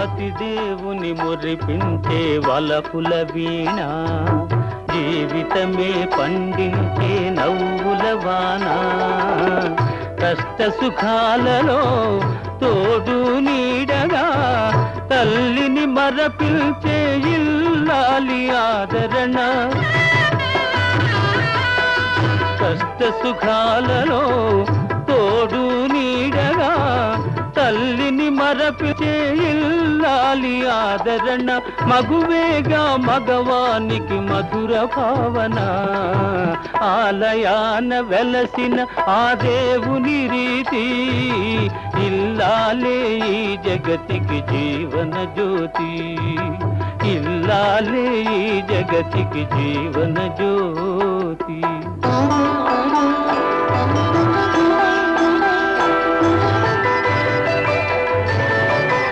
పతిదేవుని మురిపించే వలపుల వీణ, జీవితమే పండించే నవ్వుల వాన. కష్ట సుఖాలలో తోడు నీడగా తల్లిని మరపిల్చే ఇల్లాలి ఆదరణ. కష్ట సుఖాలలో తోడు నీడగా తల్లిని మరపిల్చే ఇల్లాలి ఆదరణ. మగువేగా మగవానికి మధుర భావన, ఆలయాన వెలసిన ఆ దేవుని రీతి. ఇల్లాలే ఈ జగతికి జీవన జ్యోతి, ఇల్లాలే ఈ జగతికి జీవన జ్యోతి.